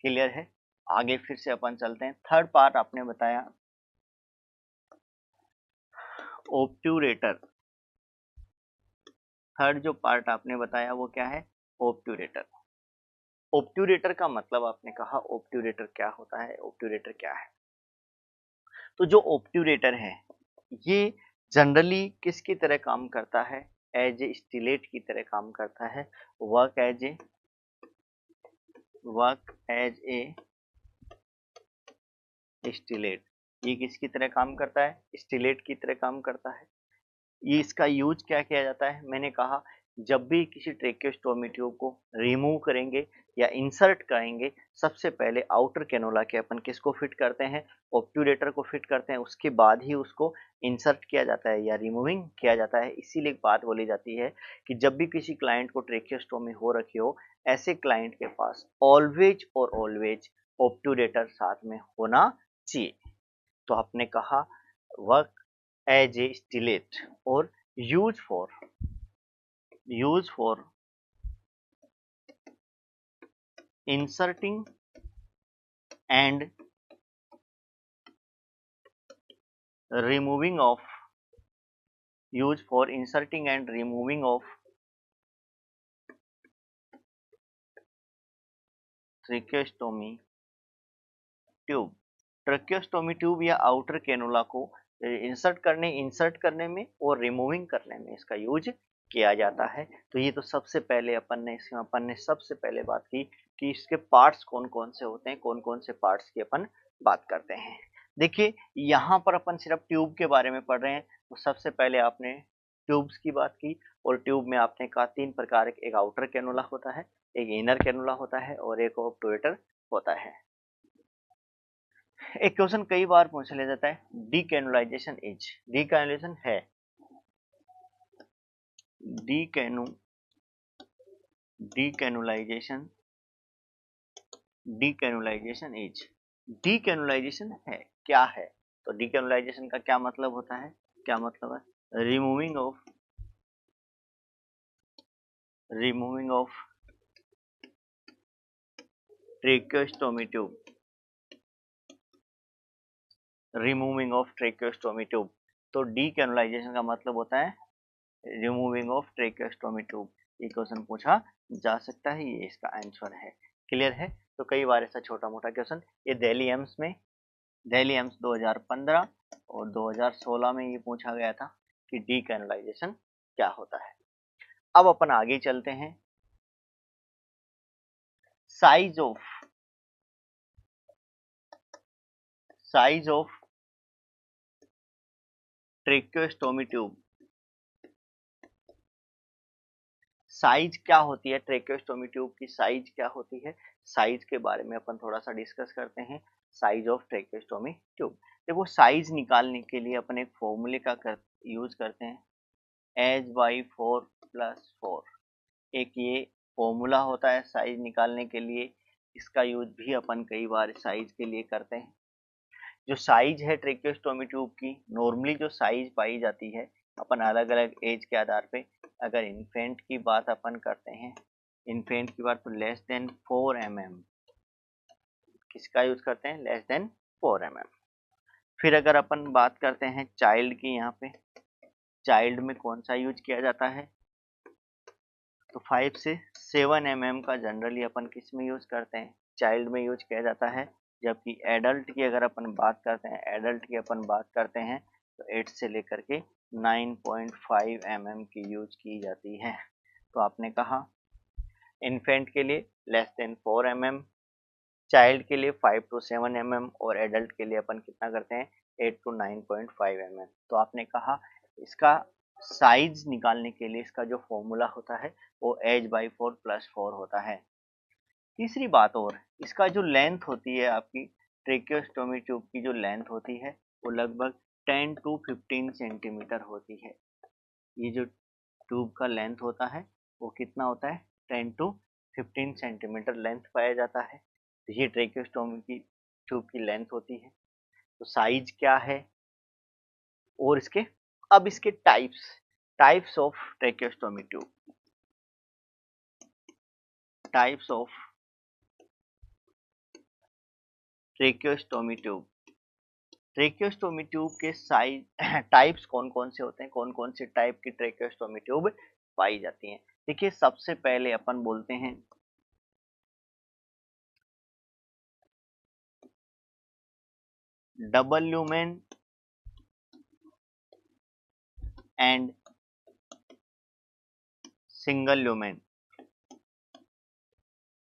[SPEAKER 1] क्लियर है। आगे फिर से अपन चलते हैं। थर्ड पार्ट आपने बताया ऑब्ट्यूरेटर। थर्ड जो पार्ट आपने बताया वो क्या है, ऑब्ट्यूरेटर। ऑब्ट्यूरेटर का मतलब आपने कहा ऑब्ट्यूरेटर क्या होता है, ऑब्ट्यूरेटर क्या है। तो जो ऑब्ट्यूरेटर है ये जनरली किसकी तरह काम करता है, एज ए स्टिलेट की तरह काम करता है। Work as a stylet. ये किसकी तरह काम करता है, स्टिलेट की तरह काम करता है। ये इसका यूज क्या किया जाता है, मैंने कहा जब भी किसी ट्रेकियोस्टोमी ट्यूब को रिमूव करेंगे या इंसर्ट करेंगे, सबसे पहले आउटर कैनोला के अपन किसको फिट करते हैं, ऑब्ट्यूरेटर को फिट करते हैं। उसके बाद ही उसको इंसर्ट किया जाता है या रिमूविंग किया जाता है। इसीलिए एक बात बोली जाती है कि जब भी किसी क्लाइंट को ट्रेकियोस्टोमी हो रखी हो, ऐसे क्लाइंट के पास ऑलवेज और ऑलवेज ऑब्ट्यूरेटर साथ में होना चाहिए। तो आपने कहा वर्क एज ए स्टिलेट और use for inserting and removing of tracheostomy tube. Tracheostomy tube या आउटर कैनुला को इंसर्ट करने में और रिमूविंग करने में इसका यूज किया जाता है। तो ये तो सबसे पहले अपन ने सबसे पहले बात की कि इसके पार्ट्स कौन कौन से होते हैं, कौन कौन से पार्ट्स की अपन बात करते हैं। देखिए यहाँ पर अपन सिर्फ ट्यूब के बारे में पढ़ रहे हैं। तो सबसे पहले आपने ट्यूब्स की बात की और ट्यूब में आपने कहा तीन प्रकार के, एक आउटर कैनुला होता है, एक इनर कैनुला होता है और एक ऑब्ट्यूरेटर होता है। एक क्वेश्चन कई बार पूछ लिया जाता है, डीकैनुलाइजेशन इज, डीकैनुलाइजेशन है, डीकैनुलाइजेशन इज, डीकैनुलाइजेशन है क्या है। तो डीकैनुलाइजेशन का क्या मतलब होता है, क्या मतलब है, removing of tracheostomy tube, removing of tracheostomy tube. तो डीकैनुलाइजेशन का मतलब होता है रिमूविंग ऑफ ट्रेकियोस्टोमी ट्यूब। ये क्वेश्चन पूछा जा सकता है, ये इसका आंसर है। क्लियर है। तो कई बार ऐसा छोटा मोटा क्वेश्चन, ये दिल्ली एम्स 2015 और 2016 में ये पूछा गया था कि डीकैनुलाइजेशन क्या होता है। अब अपन आगे चलते हैं। Size of tracheostomy tube, size क्या होती है, ट्रेकियोस्टोमी ट्यूब की साइज क्या होती है, साइज के बारे में अपन थोड़ा सा डिस्कस करते हैं। साइज ऑफ ट्रेकियोस्टोमी ट्यूब, देखो साइज निकालने के लिए अपन एक फॉर्मूले का यूज करते हैं, H/4+4। एक ये फॉर्मूला होता है साइज निकालने के लिए, इसका यूज भी अपन कई बार साइज के लिए करते हैं। जो साइज है ट्रेकियोस्टोमी ट्यूब की, नॉर्मली जो साइज पाई जाती है अपन अलग अलग एज के आधार पे, अगर इन्फेंट की बात अपन करते हैं, इन्फेंट की बात, तो लेस देन 4 mm किसका यूज करते हैं, लेस देन 4 mm। फिर अगर अपन बात करते हैं चाइल्ड की, यहाँ पे चाइल्ड में कौन सा यूज किया जाता है, तो 5 से 7 mm का जनरली अपन किस में यूज करते हैं, चाइल्ड में यूज किया जाता है। जबकि एडल्ट की अगर अपन बात करते हैं, तो 8 से लेकर के 9.5 mm की यूज की जाती है। तो आपने कहा इन्फेंट के लिए लेस देन 4 mm, चाइल्ड के लिए 5 to 7 mm और एडल्ट के लिए अपन कितना करते हैं 8 to 9.5 mm। तो आपने कहा इसका साइज निकालने के लिए इसका जो फॉर्मूला होता है वो h/4 + 4 होता है। तीसरी बात और, इसका जो लेंथ होती है आपकी ट्रेकियोस्टोमी ट्यूब की जो लेंथ होती है वो लगभग 10 to 15 सेंटीमीटर होती है। ये जो ट्यूब का लेंथ होता है वो कितना होता है, 10 to 15 सेंटीमीटर लेंथ पाया जाता है। तो ये ट्रेकियोस्टोमी की ट्यूब की लेंथ होती है। तो साइज क्या है, और इसके अब इसके types of tracheostomy tube, types of tracheostomy tube. Tracheostomy tube के साइज टाइप्स कौन कौन से होते हैं, कौन कौन से टाइप की ट्रेकियोस्टोमी ट्यूब पाई जाती हैं। देखिए सबसे पहले अपन बोलते हैं double lumen and single lumen.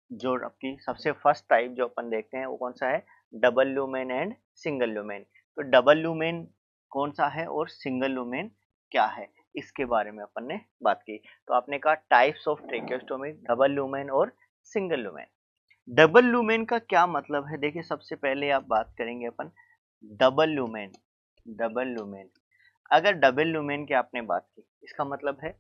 [SPEAKER 1] जो आपकी सबसे फर्स्ट टाइप जो अपन देखते हैं वो कौन सा है, double lumen and single lumen. तो डबल ल्यूमेन कौन सा है और सिंगल ल्यूमेन क्या है, इसके बारे में अपन ने बात की। तो आपने कहा types of tracheostomy, double lumen और सिंगल ल्यूमेन। डबल ल्यूमेन का क्या मतलब है, देखिए सबसे पहले आप बात करेंगे अपन डबल ल्यूमेन। डबल ल्यूमेन, अगर डबल ल्यूमेन की आपने बात की, इसका मतलब है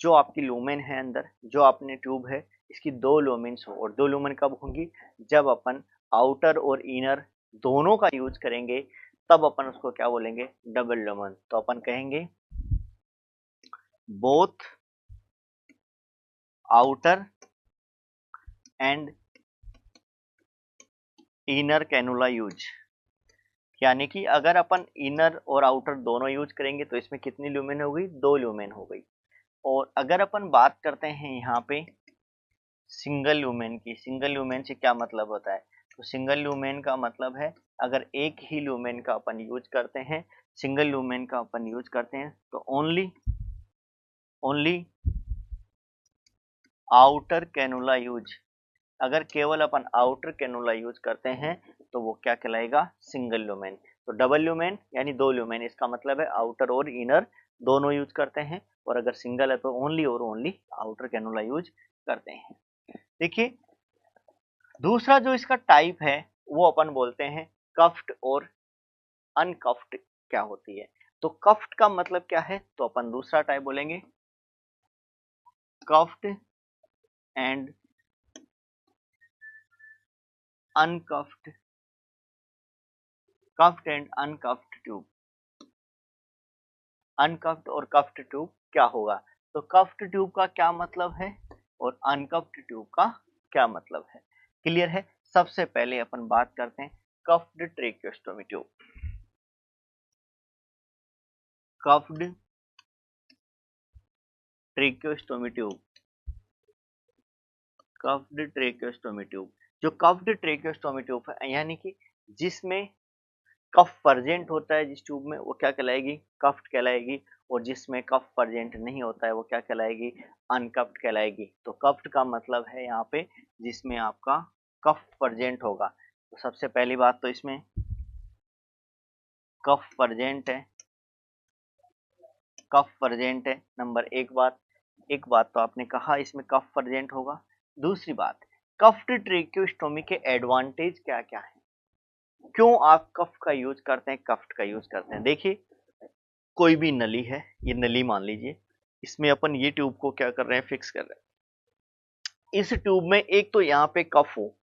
[SPEAKER 1] जो आपकी लूमेन है अंदर, जो आपने ट्यूब है इसकी दो लूमेन्स हो, और दो लूमेन कब होंगी, जब अपन आउटर और इनर दोनों का यूज करेंगे तब अपन उसको क्या बोलेंगे, डबल लूमेन। तो अपन कहेंगे both outer and inner cannula use. यानी कि अगर अपन इनर और आउटर दोनों यूज करेंगे तो इसमें कितनी ल्यूमेन हो गई, दो ल्यूमेन हो गई। और अगर अपन बात करते हैं यहाँ पे सिंगल ल्यूमेन की, सिंगल ल्यूमेन से क्या मतलब होता है, तो सिंगल ल्यूमेन का मतलब है अगर एक ही ल्यूमेन का अपन यूज करते हैं, सिंगल ल्यूमेन का अपन यूज करते हैं तो ओनली आउटर कैनुला यूज। अगर केवल अपन आउटर कैनुला यूज करते हैं तो वो क्या कहलाएगा, सिंगल ल्यूमेन। तो डबल ल्यूमेन यानी दो ल्यूमेन, इसका मतलब है आउटर और इनर दोनों यूज करते हैं, और अगर सिंगल है तो ओनली और ओनली आउटर कैनुला यूज करते हैं। देखिए दूसरा जो इसका टाइप है वो अपन बोलते हैं कफ्ड और अनकफ्ड क्या होती है। तो कफ्ड का मतलब क्या है, तो अपन दूसरा टाइप बोलेंगे cuffed and uncuffed, cuffed and uncuffed tube. Uncuffed और कफ्ड ट्यूब क्या होगा, तो कफ्ड ट्यूब का क्या मतलब है और अनकफ्ड ट्यूब का क्या मतलब है, क्लियर है। सबसे पहले अपन बात करते हैं cuffed tracheostomy tube. Cuffed tracheostomy tube, cuffed tracheostomy tube, जो कफ्ड ट्रेकियोस्टोमी ट्यूब है यानी कि जिसमें कफ प्रेजेंट होता है जिस ट्यूब में वो क्या कहलाएगी, कफ्ड कहलाएगी, और जिसमें कफ प्रेजेंट नहीं होता है वो क्या कहलाएगी, अनकफ्ड कहलाएगी। तो कफ्ड का मतलब है यहाँ पे जिसमें आपका कफ प्रेजेंट होगा। तो सबसे पहली बात तो इसमें कफ प्रेजेंट है, कफ प्रेजेंट है नंबर एक बात तो आपने कहा इसमें कफ प्रेजेंट होगा। दूसरी बात, कफ्ड ट्रेकियोस्टोमी के एडवांटेज क्या क्या है, क्यों आप कफ का यूज करते हैं, कफ्ड का यूज करते हैं। देखिए कोई भी नली है, ये नली मान लीजिए, इसमें अपन ये ट्यूब को क्या कर रहे हैं, फिक्स कर रहे हैं। इस ट्यूब में एक तो यहाँ पे कफ हो,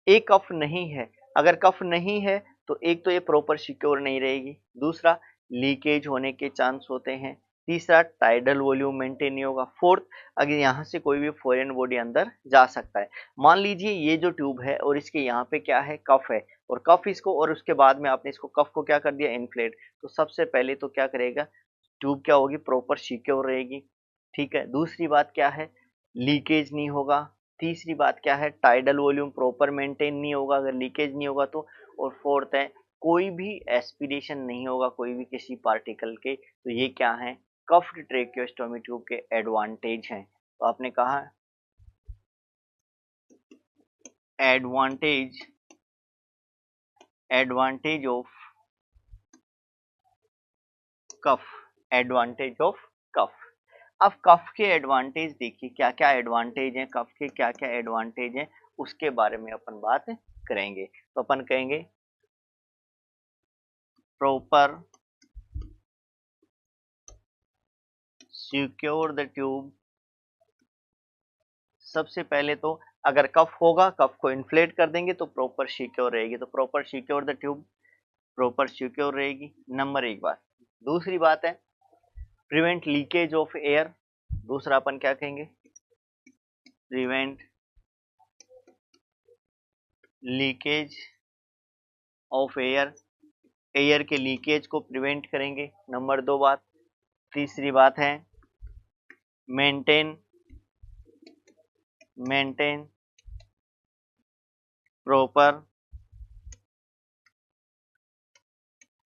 [SPEAKER 1] एक कफ नहीं है, अगर कफ नहीं है तो एक तो ये प्रॉपर सिक्योर नहीं रहेगी, दूसरा लीकेज होने के चांस होते हैं, तीसरा टाइडल वॉल्यूम मेंटेन नहीं होगा, फोर्थ अगर यहाँ से कोई भी फॉरेन बॉडी अंदर जा सकता है। मान लीजिए ये जो ट्यूब है और इसके यहाँ पे क्या है, कफ है, और कफ इसको, और उसके बाद में आपने इसको कफ को क्या कर दिया, इन्फ्लेट। तो सबसे पहले तो क्या करेगा, ट्यूब क्या होगी, प्रॉपर सिक्योर रहेगी, ठीक है। दूसरी बात क्या है, लीकेज नहीं होगा। तीसरी बात क्या है, टाइडल वॉल्यूम प्रॉपर मेंटेन नहीं होगा अगर लीकेज नहीं होगा तो। और फोर्थ है कोई भी एस्पिरेशन नहीं होगा कोई भी किसी पार्टिकल के। तो ये क्या है, कफ्ड ट्रेकियोस्टोमी ट्यूब के एडवांटेज हैं। तो आपने कहा advantage, advantage of cuff, advantage of cuff. अब कफ के एडवांटेज देखिए, क्या क्या एडवांटेज हैं कफ के, क्या क्या एडवांटेज हैं उसके बारे में अपन बात करेंगे। तो अपन कहेंगे प्रॉपर सिक्योर द ट्यूब। सबसे पहले तो अगर कफ होगा, कफ को इन्फ्लेट कर देंगे तो प्रॉपर सिक्योर रहेगी, तो proper secure the tube, proper secure रहेगी, नंबर एक बात। दूसरी बात है प्रिवेंट लीकेज ऑफ एयर। दूसरा अपन क्या कहेंगे, prevent leakage of air, air के लीकेज को प्रिवेंट करेंगे, नंबर दो बात। तीसरी बात है maintain proper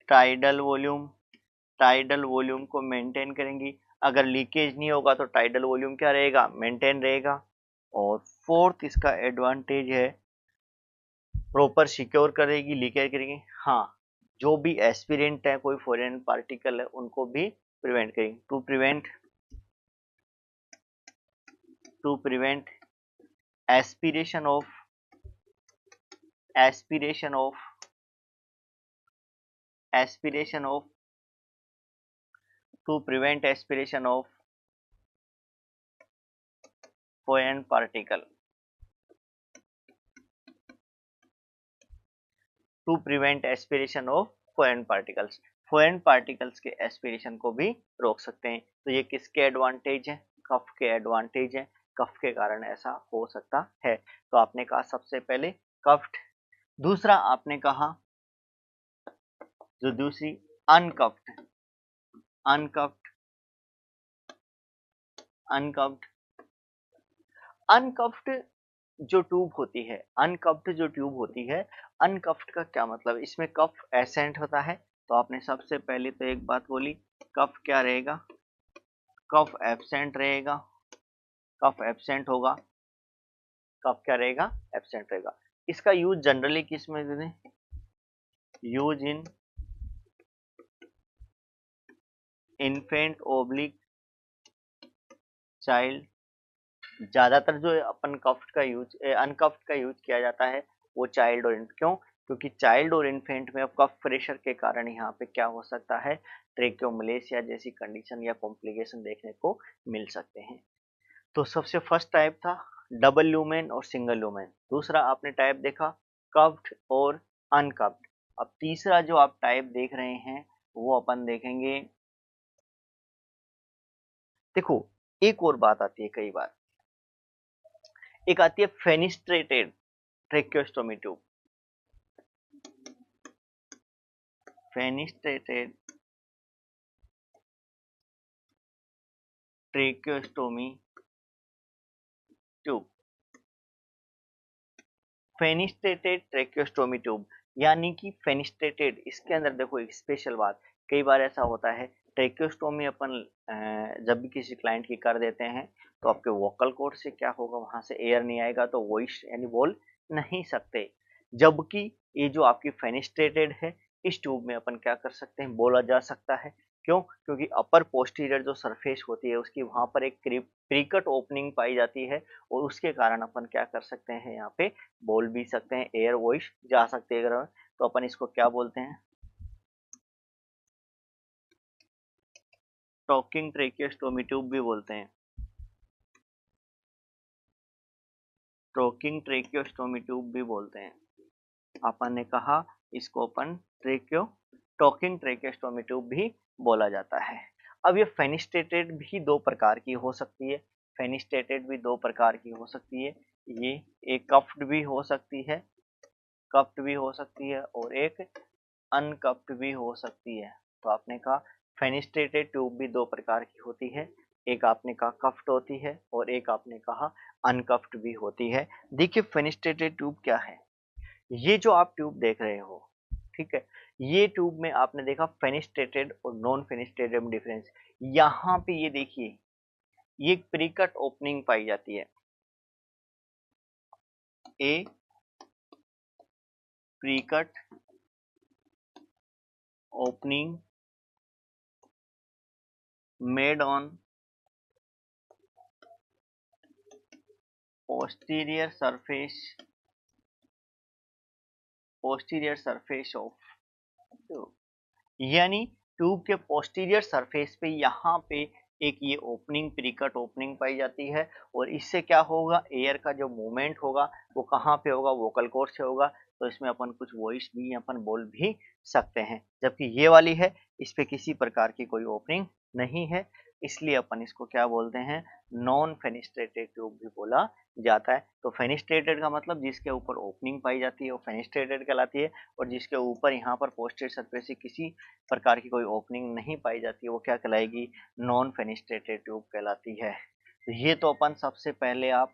[SPEAKER 1] tidal volume, tidal volume को मेंटेन करेंगी। अगर लीकेज नहीं होगा तो टाइडल वॉल्यूम क्या रहेगा, मेंटेन रहेगा। और फोर्थ इसका एडवांटेज है प्रॉपर सिक्योर करेगी, लीकेज करेगी। हाँ, जो भी एस्पिरेंट है, कोई फॉरेन पार्टिकल है, उनको भी प्रिवेंट करेंगे। To prevent aspiration of to prevent aspiration of foreign particle, to prevent aspiration of foreign particles, foreign particles के एस्पिरेशन को भी रोक सकते हैं। तो ये किसके एडवांटेज है, कफ के एडवांटेज है, कफ के कारण ऐसा हो सकता है। तो आपने कहा सबसे पहले कफ्ड, दूसरा आपने कहा जो दूसरी अनकफ्ड, अनकफ्ड जो ट्यूब होती है, अनकफ्ड जो ट्यूब होती है, अनकफ्ड का क्या मतलब, इसमें कफ एसेंट होता है। तो आपने सबसे पहले तो एक बात बोली, कफ क्या रहेगा, कफ एब्सेंट रहेगा, कफ एब्सेंट होगा, कफ क्या रहेगा, एब्सेंट रहेगा। इसका यूज जनरली किस में देते हैं, use in infant oblique child. ज्यादातर जो अपन कफ्ड का यूज, अनकफ्ड का यूज किया जाता है वो चाइल्ड और क्यों, क्योंकि चाइल्ड और इन्फेंट में अब कफ प्रेशर के कारण यहाँ पे क्या हो सकता है, ट्रेकोमलेशिया जैसी कंडीशन या कॉम्प्लिकेशन देखने को मिल सकते हैं। तो सबसे फर्स्ट टाइप था डबल ल्यूमेन और सिंगल ल्यूमेन। दूसरा आपने टाइप देखा कफ्ड और अनकफ्ड। अब तीसरा जो आप टाइप देख रहे हैं वो अपन देखेंगे। देखो एक और बात आती है कई बार, एक आती है फेनिस्ट्रेटेड ट्रेक्योस्टोमी ट्यूब, फेनिस्ट्रेटेड ट्रेक्योस्टोमी ट्यूब, फेनिस्ट्रेटेड ट्रेक्योस्टोमी ट्यूब यानी कि फेनिस्ट्रेटेड, इसके अंदर देखो एक स्पेशल बात, कई बार ऐसा होता है ट्रेक्योस्टोमी अपन जब भी किसी क्लाइंट की कर देते हैं तो आपके वोकल कॉर्ड से क्या होगा, वहां से एयर नहीं आएगा तो वॉइस यानी बोल नहीं सकते। जबकि ये जो आपकी फेनिस्ट्रेटेड है, इस ट्यूब में अपन क्या कर सकते हैं, बोला जा सकता है। क्यों, क्योंकि अपर पोस्टीरियर जो सरफेस होती है उसकी वहां पर एक क्रिकट ओपनिंग पाई जाती है और उसके कारण अपन क्या कर सकते हैं, यहाँ पे बोल भी सकते हैं, एयर वॉइस जा सकते हैं अगर, तो अपन इसको क्या बोलते हैं, टॉकिंग ट्रेकियोस्टोमी ट्यूब भी बोलते हैं, टॉकिंग ट्रेकियोस्टोमी ट्यूब भी बोलते हैं। अपन ने कहा इसको अपन टॉकिंग ट्रेकियोस्टोमी ट्यूब भी बोला जाता है। अब ये फेनिस्ट्रेटेड भी दो प्रकार की हो सकती है, फेनिस्ट्रेटेड भी दो प्रकार की हो सकती है, ये एक कफ्ड भी हो सकती है, कफ्ड भी हो सकती है और एक अनकफ्ड भी हो सकती है। तो आपने कहा फेनिस्ट्रेटेड ट्यूब भी दो प्रकार की होती है, एक आपने कहा कफ्ड होती है और एक आपने कहा अनकफ्ड भी होती है। देखिए फेनिस्ट्रेटेड ट्यूब क्या है, ये जो आप ट्यूब देख रहे हो, ठीक है, ये ट्यूब में आपने देखा फेनिस्ट्रेटेड और नॉन फेनिस्ट्रेटेड में डिफरेंस। यहाँ पे ये देखिए, ये प्रीकट ओपनिंग पाई जाती है, a precut opening made on posterior surface of tube, यानी ट्यूब के पोस्टीरियर सरफेस पे यहाँ पे एक ये ओपनिंग, प्रीकट ओपनिंग पाई जाती है और इससे क्या होगा, एयर का जो मूवमेंट होगा वो कहाँ पे होगा, वोकल कॉर्ड से होगा। तो इसमें अपन कुछ वॉइस भी अपन बोल भी सकते हैं, जबकि ये वाली है इस पे किसी प्रकार की कोई ओपनिंग नहीं है, इसलिए अपन इसको क्या बोलते हैं, नॉन फेनिस्ट्रेटेड ट्यूब भी बोला जाता है। तो फेनिस्ट्रेटेड का मतलब जिसके ऊपर ओपनिंग पाई जाती है वो फेनिस्ट्रेटेड कहलाती है, और जिसके ऊपर यहाँ पर पोस्टेड सरफेस से किसी प्रकार की कोई ओपनिंग नहीं पाई जाती है वो क्या कहलाएगी, नॉन फेनिस्ट्रेटेड ट्यूब कहलाती है। तो ये तो अपन सबसे पहले आप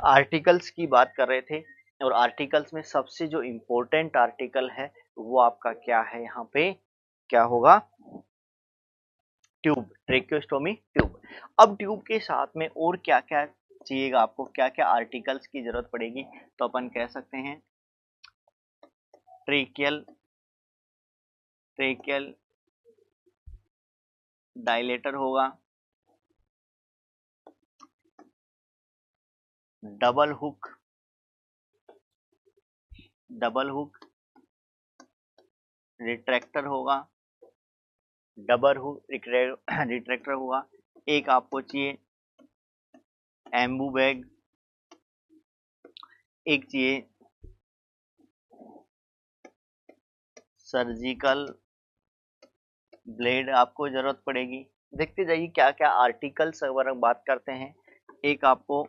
[SPEAKER 1] आर्टिकल्स की बात कर रहे थे, और आर्टिकल्स में सबसे जो इम्पोर्टेंट आर्टिकल है वो आपका क्या है, यहाँ पे क्या होगा, ट्यूब, ट्रेक्योस्टोमी ट्यूब। अब ट्यूब के साथ में और क्या क्या चाहिएगा आपको, क्या क्या आर्टिकल्स की जरूरत पड़ेगी, तो अपन कह सकते हैं ट्रेकियल डायलेटर होगा, डबल हुक रिट्रैक्टर होगा, डबल हुक रिट्रैक्टर होगा, एक आपको चाहिए एम्बू बैग, एक चाहिए सर्जिकल ब्लेड आपको जरूरत पड़ेगी। देखते जाइए क्या क्या आर्टिकल्स अगर हम बात करते हैं, एक आपको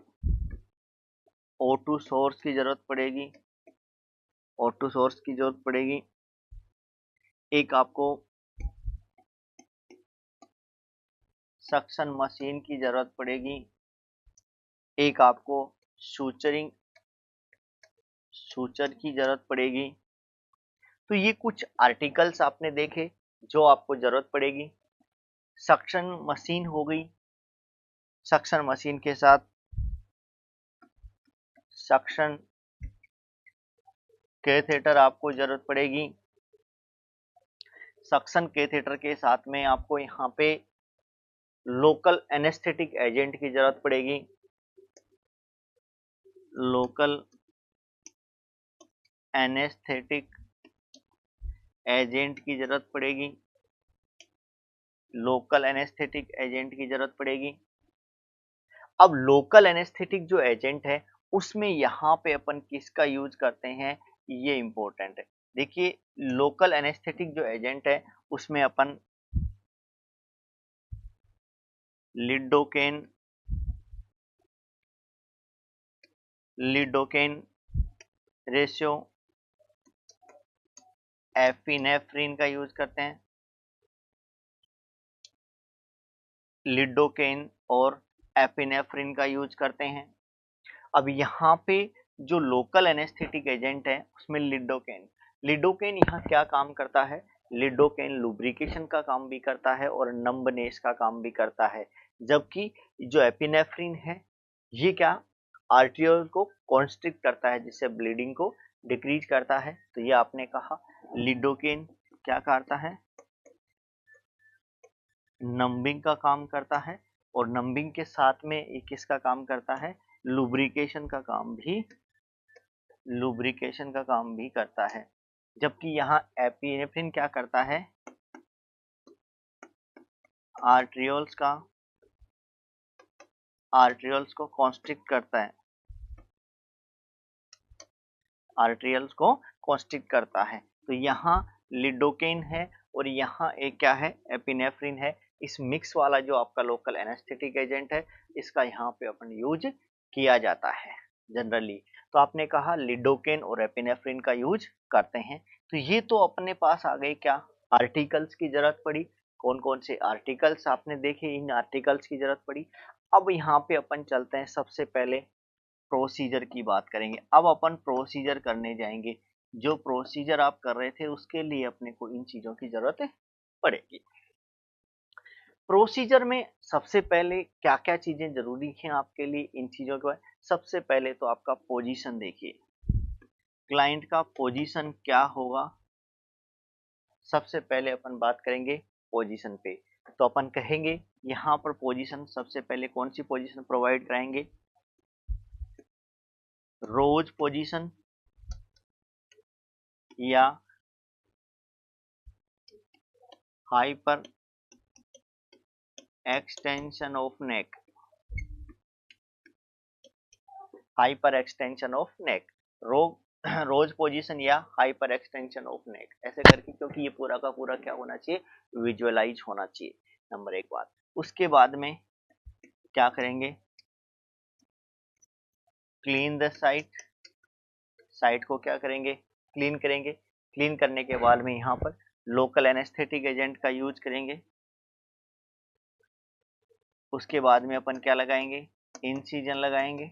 [SPEAKER 1] O2 सोर्स की जरूरत पड़ेगी, एक आपको सक्शन मशीन की जरूरत पड़ेगी, एक आपको सूचर की जरूरत पड़ेगी। तो ये कुछ आर्टिकल्स आपने देखे जो आपको जरूरत पड़ेगी। सक्शन मशीन हो गई, सक्शन मशीन के साथ सक्शन कैथेटर आपको जरूरत पड़ेगी, सक्शन कैथेटर के साथ में आपको यहाँ पे लोकल एनेस्थेटिक एजेंट की जरूरत पड़ेगी, लोकल एनेस्थेटिक एजेंट की जरूरत पड़ेगी, लोकल एनेस्थेटिक एजेंट की जरूरत पड़ेगी। अब लोकल एनेस्थेटिक जो एजेंट है उसमें यहाँ पे अपन किसका यूज करते हैं, ये इंपॉर्टेंट है। देखिए लोकल एनेस्थेटिक जो एजेंट है उसमें अपन लिडोकेन रेशियो एफिनेफ्रिन का यूज करते हैं, लिडोकेन और एपिनेफ्रिन का यूज करते हैं। अब यहाँ पे जो लोकल एनेस्थेटिक एजेंट है उसमें लिडोकेन यहाँ क्या काम करता है, लिडोकेन लुब्रिकेशन का काम भी करता है और नंबनेस का काम भी करता है, जबकि जो एपिनेफ्रिन है ये क्या, आर्टरियोल को कॉन्स्ट्रिक्ट करता है जिससे ब्लीडिंग को डिक्रीज करता है। तो ये आपने कहा लिडोकेन क्या करता है, नंबिंग का काम करता है, और नंबिंग के साथ में ये किसका काम करता है, लुब्रिकेशन का काम भी करता है। जबकि यहाँ एपिनेफ्रिन क्या करता है, आर्टरियोल्स को कॉन्स्ट्रिक्ट करता है, तो यहाँ लिडोकेन है और यहाँ एक क्या है, एपिनेफ्रिन है। इस मिक्स वाला जो आपका लोकल एनेस्थेटिक एजेंट है इसका यहाँ पे अपन यूज किया जाता है जनरली। तो आपने कहा लिडोकेन और एपिनेफ्रिन का यूज करते हैं। तो ये तो अपने पास आ गए क्या, आर्टिकल्स की जरूरत पड़ी, कौन कौन से आर्टिकल्स आपने देखे, इन आर्टिकल्स की जरूरत पड़ी। अब यहाँ पे अपन चलते हैं, सबसे पहले प्रोसीजर की बात करेंगे। अब अपन प्रोसीजर करने जाएंगे, जो प्रोसीजर आप कर रहे थे उसके लिए अपने को इन चीजों की जरूरत पड़ेगी। प्रोसीजर में सबसे पहले क्या क्या चीजें जरूरी हैं आपके लिए, इन चीजों के बाद सबसे पहले तो आपका पोजीशन देखिए, क्लाइंट का पोजीशन क्या होगा। सबसे पहले अपन बात करेंगे पोजीशन पे। तो अपन कहेंगे यहाँ पर पोजीशन सबसे पहले कौन सी पोजीशन प्रोवाइड कराएंगे, रोज पोजीशन या hyper extension of neck, hyper extension of neck, rose position या हाइपर एक्सटेंशन ऑफ नेक, ऐसे करके, क्योंकि ये पूरा का पूरा क्या होना चाहिए, विजुअलाइज होना चाहिए, नंबर एक बात। उसके बाद में क्या करेंगे, क्लीन द साइट, साइट को क्या करेंगे, क्लीन करेंगे। क्लीन करने के बाद में यहाँ पर लोकल एनेस्थेटिक एजेंट का यूज करेंगे। उसके बाद में अपन क्या लगाएंगे, इंसिजन लगाएंगे।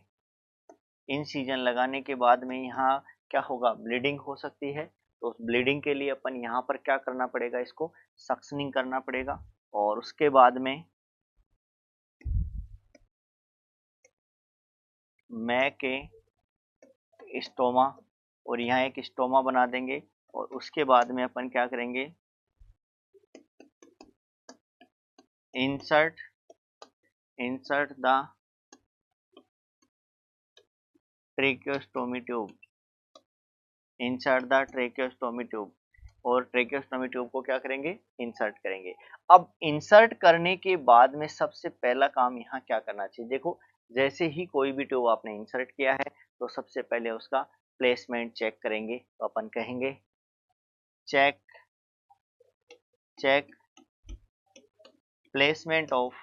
[SPEAKER 1] इंसिजन लगाने के बाद में यहाँ क्या होगा, ब्लीडिंग हो सकती है, तो उस ब्लीडिंग के लिए अपन यहाँ पर क्या करना पड़ेगा, इसको सक्शनिंग करना पड़ेगा। और उसके बाद में मैं के स्टोमा, और यहाँ एक स्टोमा बना देंगे। और उसके बाद में अपन क्या करेंगे, insert the tracheostomy tube, insert the tracheostomy tube, और ट्रेकियोस्टोमी ट्यूब को क्या करेंगे, इंसर्ट करेंगे। अब इंसर्ट करने के बाद में सबसे पहला काम यहाँ क्या करना चाहिए, देखो जैसे ही कोई भी ट्यूब आपने इंसर्ट किया है तो सबसे पहले उसका प्लेसमेंट चेक करेंगे। तो अपन कहेंगे check placement of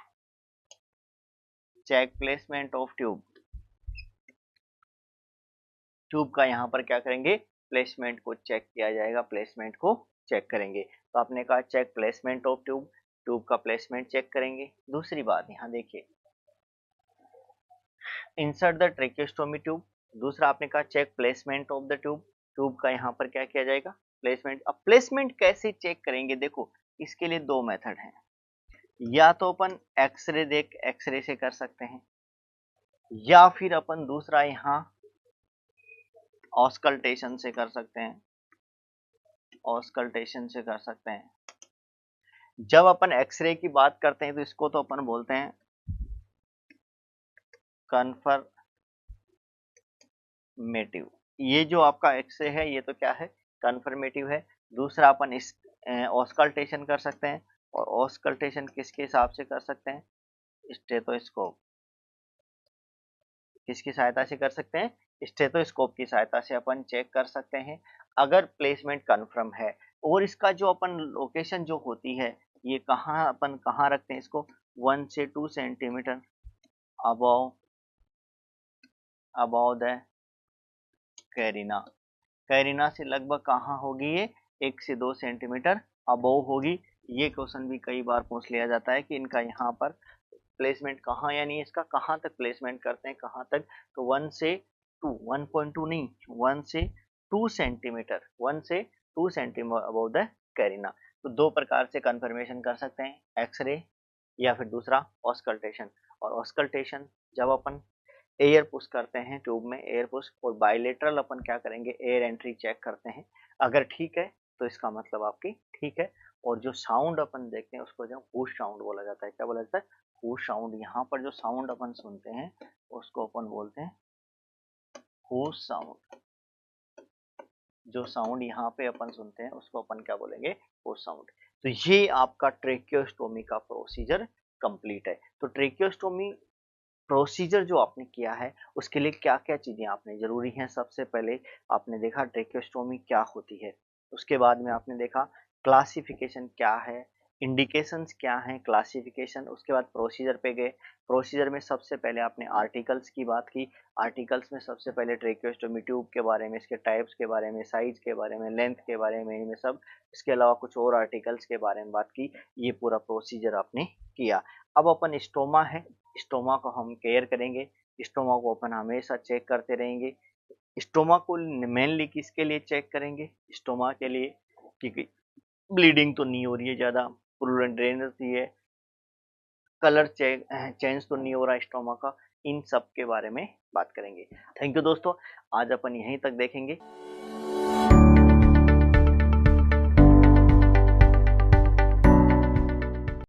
[SPEAKER 1] tube, tube का यहाँ पर क्या करेंगे, प्लेसमेंट को चेक किया जाएगा, प्लेसमेंट को चेक करेंगे। तो आपने कहा check placement of tube, tube का प्लेसमेंट चेक करेंगे। दूसरी बात यहाँ देखिए, इंसर्ट द ट्रेकियोस्टोमी ट्यूब, दूसरा आपने कहा check placement of the tube, tube का यहाँ पर क्या किया जाएगा, प्लेसमेंट। अब प्लेसमेंट कैसे चेक करेंगे, देखो इसके लिए दो मेथड हैं, या तो अपन एक्सरे देख एक्सरे से कर सकते हैं, या फिर अपन दूसरा यहाँ ऑस्कल्टेशन से कर सकते हैं, ऑस्कल्टेशन से कर सकते हैं। जब अपन एक्सरे की बात करते हैं तो इसको तो अपन बोलते हैं कन्फर्मेटिव, ये जो आपका एक्सरे है ये तो क्या है, कन्फर्मेटिव है। दूसरा अपन इस ऑस्कल्टेशन कर सकते हैं, और ऑस्कल्टेशन किसके हिसाब से कर सकते हैं, स्टेथोस्कोप, किसकी सहायता से कर सकते हैं, स्टेथोस्कोप की सहायता से अपन चेक कर सकते हैं अगर प्लेसमेंट कंफर्म है। और इसका जो अपन लोकेशन जो होती है, ये कहाँ अपन कहाँ रखते हैं इसको, 1 से 2 centimetre above the carina, carina से लगभग कहाँ होगी ये, 1 से 2 सेंटीमीटर अबव होगी। ये क्वेश्चन भी कई बार पूछ लिया जाता है कि इनका यहाँ पर प्लेसमेंट कहाँ, यानी इसका कहाँ तक प्लेसमेंट करते हैं, कहाँ तक, तो 1 से 2, 1.2 नहीं, 1 से 2 सेंटीमीटर, 1 से 2 सेंटीमीटर अबव द कैरिना। तो दो प्रकार से कंफर्मेशन कर सकते हैं, एक्सरे या फिर दूसरा ऑस्कल्टेशन। और ऑस्कल्टेशन जब अपन एयर पुश करते हैं, ट्यूब में एयर पुश, और बायलेटरल अपन क्या करेंगे, एयर एंट्री चेक करते हैं, अगर ठीक है तो इसका मतलब आपकी ठीक है। और जो साउंड अपन देखते हैं उसको जो हुश साउंड बोला जाता है, क्या बोला जाता है, हुश साउंड। यहाँ पर जो साउंड अपन सुनते हैं उसको अपन बोलते हैं हुश साउंड, जो साउंड यहाँ पे अपन सुनते हैं उसको अपन क्या बोलेंगे, हुश साउंड। तो ये आपका ट्रेकियोस्टोमी का प्रोसीजर कंप्लीट है। तो ट्रेकियोस्टोमी प्रोसीजर जो आपने किया है उसके लिए क्या क्या चीजें आपने जरूरी हैं, सबसे पहले आपने देखा ट्रेकियोस्टोमी क्या होती है, उसके बाद में आपने देखा क्लासिफिकेशन क्या है, इंडिकेशंस क्या हैं, क्लासिफिकेशन, उसके बाद प्रोसीजर पे गए। प्रोसीजर में सबसे पहले आपने आर्टिकल्स की बात की, आर्टिकल्स में सबसे पहले ट्रेकियोस्टोमी ट्यूब के बारे में, इसके टाइप्स के बारे में, साइज के बारे में, लेंथ के बारे में, इनमें सब, इसके अलावा कुछ और आर्टिकल्स के बारे में बात की। ये पूरा प्रोसीजर आपने किया। अब अपन स्टोमा है, स्टोमा को हम केयर करेंगे, स्टोमा को अपन हमेशा चेक करते रहेंगे। स्टोमा को मेनली किसके लिए चेक करेंगे, स्टोमा के लिए, क्योंकि ब्लीडिंग तो नहीं हो रही है ज़्यादा, पुरुलेंट ड्रेनेज है, कलर चेंज तो नहीं हो रहा स्टोमा का, इन सब के बारे में बात करेंगे। थैंक यू दोस्तों, आज अपन यहीं तक देखेंगे।